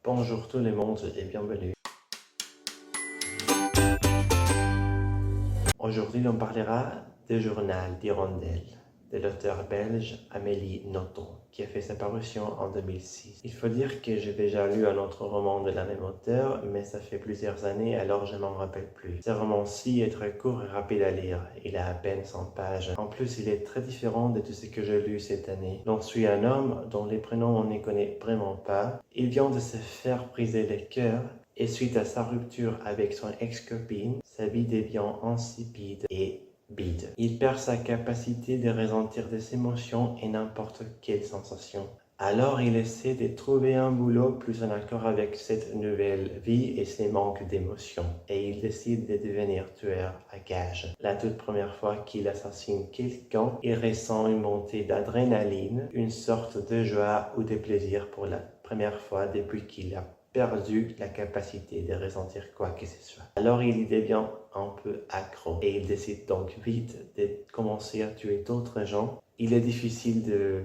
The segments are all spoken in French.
Bonjour tout le monde et bienvenue. Aujourd'hui, on parlera du journal d'Hirondelle de l'auteur belge Amélie Nothomb, qui a fait sa parution en 2006. Il faut dire que j'ai déjà lu un autre roman de la même auteur, mais ça fait plusieurs années, alors je m'en rappelle plus. Ce roman-ci est très court et rapide à lire. Il a à peine 100 pages. En plus, il est très différent de tout ce que j'ai lu cette année. L'on suit un homme dont les prénoms on ne connaît vraiment pas. Il vient de se faire briser le cœur et suite à sa rupture avec son ex-copine, sa vie devient insipide et vide. Il perd sa capacité de ressentir des émotions et n'importe quelle sensation. Alors il essaie de trouver un boulot plus en accord avec cette nouvelle vie et ses manques d'émotions. Et il décide de devenir tueur à gages. La toute première fois qu'il assassine quelqu'un, il ressent une montée d'adrénaline, une sorte de joie ou de plaisir pour la première fois depuis qu'il a perdu la capacité de ressentir quoi que ce soit. Alors il y devient un peu accro et il décide donc vite de commencer à tuer d'autres gens. Il est difficile de,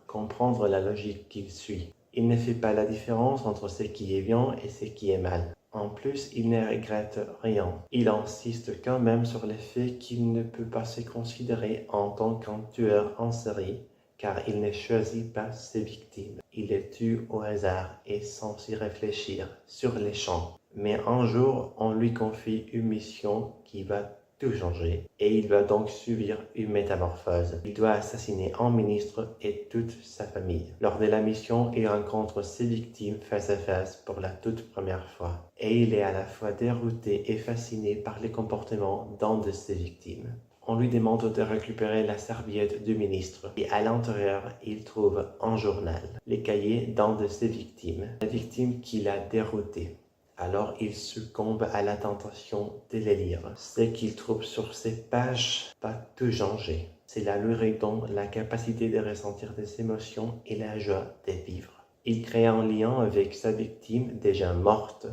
comprendre la logique qu'il suit. Il ne fait pas la différence entre ce qui est bien et ce qui est mal. En plus, il ne regrette rien. Il insiste quand même sur le fait qu'il ne peut pas se considérer en tant qu'un tueur en série, car il ne choisit pas ses victimes. Il les tue au hasard et sans y réfléchir, sur les champs. Mais un jour, on lui confie une mission qui va tout changer et il va donc subir une métamorphose. Il doit assassiner un ministre et toute sa famille. Lors de la mission, il rencontre ses victimes face à face pour la toute première fois et il est à la fois dérouté et fasciné par les comportements d'un de ses victimes. On lui demande de récupérer la serviette du ministre et à l'intérieur, il trouve un journal, les cahiers d'un de ses victimes, la victime qu'il a déroutée. Alors il succombe à la tentation de les lire. Ce qu'il trouve sur ces pages va tout changer. Cela lui redonne la capacité de ressentir des émotions et la joie de vivre. Il crée un lien avec sa victime déjà morte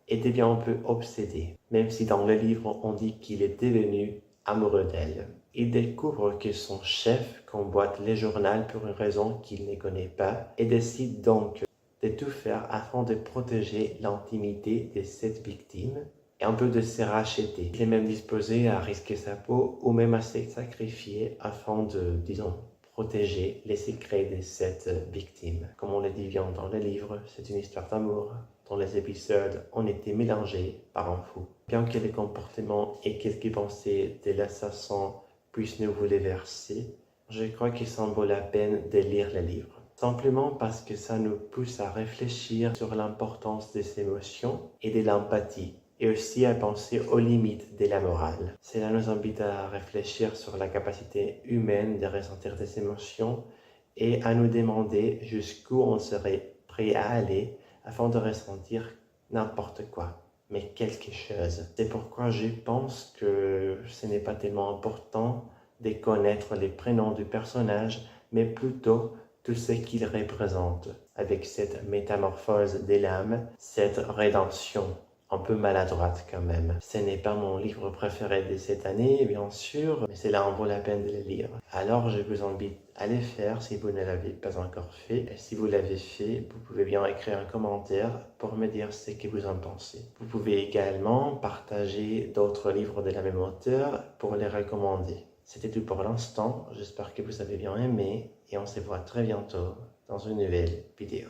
et devient un peu obsédé, même si dans le livre on dit qu'il est devenu amoureux d'elle. Il découvre que son chef convoite le journal pour une raison qu'il ne connaît pas et décide donc de tout faire afin de protéger l'intimité de cette victime et un peu de se racheter. Il est même disposé à risquer sa peau ou même à se sacrifier afin de, protéger les secrets de cette victime. Comme on le dit bien dans le livre, c'est une histoire d'amour. Dans les épisodes, on était mélangés par un fou. Bien que les comportements et quelques pensées de l'assassin puissent nous bouleverser, je crois qu'il s'en vaut la peine de lire le livre. Simplement parce que ça nous pousse à réfléchir sur l'importance des émotions et de l'empathie, et aussi à penser aux limites de la morale. Cela nous invite à réfléchir sur la capacité humaine de ressentir des émotions et à nous demander jusqu'où on serait prêt à aller afin de ressentir n'importe quoi, mais quelque chose. C'est pourquoi je pense que ce n'est pas tellement important de connaître les prénoms du personnage, mais plutôt tout ce qu'il représente, avec cette métamorphose de l'âme, cette rédemption, un peu maladroite quand même. Ce n'est pas mon livre préféré de cette année, bien sûr, mais cela en vaut la peine de le lire. Alors je vous invite à le faire si vous ne l'avez pas encore fait. Et si vous l'avez fait, vous pouvez bien écrire un commentaire pour me dire ce que vous en pensez. Vous pouvez également partager d'autres livres de la même auteur pour les recommander. C'était tout pour l'instant, j'espère que vous avez bien aimé et on se voit très bientôt dans une nouvelle vidéo.